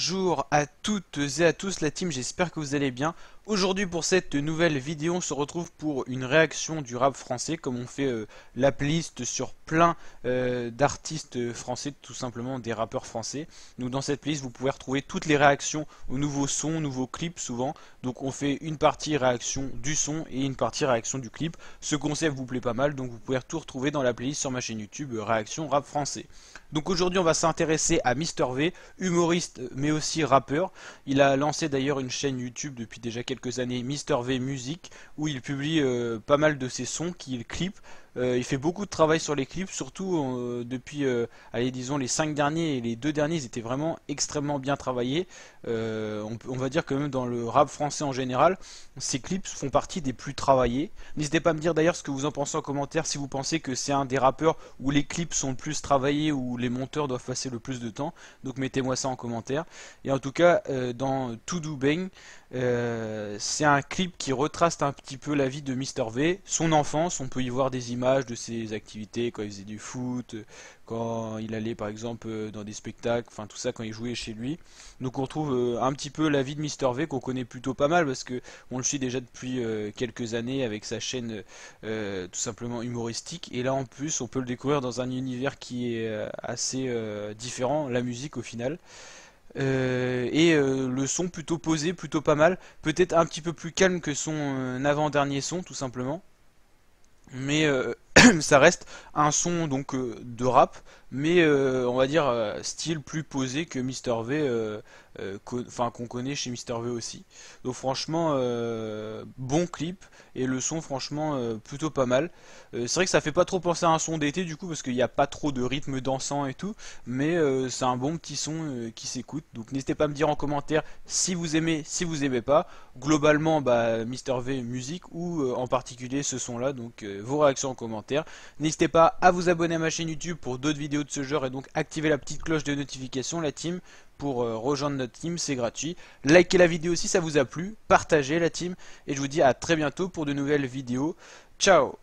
Bonjour à toutes et à tous la team, j'espère que vous allez bien. Aujourd'hui pour cette nouvelle vidéo on se retrouve pour une réaction du rap français comme on fait la playlist sur plein d'artistes français, tout simplement des rappeurs français. Donc dans cette playlist vous pouvez retrouver toutes les réactions aux nouveaux sons, nouveaux clips souvent. Donc on fait une partie réaction du son et une partie réaction du clip. Ce concept vous plaît pas mal donc vous pouvez tout retrouver dans la playlist sur ma chaîne YouTube réaction rap français. Donc aujourd'hui on va s'intéresser à Mister V, humoriste mais aussi rappeur. Il a lancé d'ailleurs une chaîne YouTube depuis déjà quelques années, Mister V Music, où il publie pas mal de ses sons qu'il clip. Il fait beaucoup de travail sur les clips, surtout depuis, allez, disons, les 5 derniers et les 2 derniers, ils étaient vraiment extrêmement bien travaillés. On va dire que même dans le rap français en général, ces clips font partie des plus travaillés. N'hésitez pas à me dire d'ailleurs ce que vous en pensez en commentaire, si vous pensez que c'est un des rappeurs où les clips sont le plus travaillés, où les monteurs doivent passer le plus de temps. Donc mettez-moi ça en commentaire. Et en tout cas, dans To Do Bang, c'est un clip qui retrace un petit peu la vie de Mister V, son enfance. On peut y voir des images de ses activités quand il faisait du foot, quand il allait par exemple dans des spectacles, enfin tout ça quand il jouait chez lui. Donc on retrouve un petit peu la vie de Mister V qu'on connaît plutôt pas mal parce que on le suit déjà depuis quelques années avec sa chaîne tout simplement humoristique. Et là en plus on peut le découvrir dans un univers qui est assez différent, la musique au final. Le son plutôt posé, plutôt pas mal. Peut-être un petit peu plus calme que son avant-dernier son, tout simplement. Mais ça reste un son donc de rap, mais on va dire style plus posé que Mister V, enfin qu'on connaît chez Mister V aussi. Donc franchement, bon clip et le son franchement plutôt pas mal. C'est vrai que ça fait pas trop penser à un son d'été du coup parce qu'il n'y a pas trop de rythme dansant et tout, mais c'est un bon petit son qui s'écoute. Donc n'hésitez pas à me dire en commentaire si vous aimez, si vous aimez pas. Globalement, bah, Mister V musique ou en particulier ce son là. Donc vos réactions en commentaire. N'hésitez pas à vous abonner à ma chaîne YouTube pour d'autres vidéos de ce genre et donc activer la petite cloche de notification la team pour rejoindre notre team, c'est gratuit. Likez la vidéo si ça vous a plu, partagez la team et je vous dis à très bientôt pour de nouvelles vidéos. Ciao!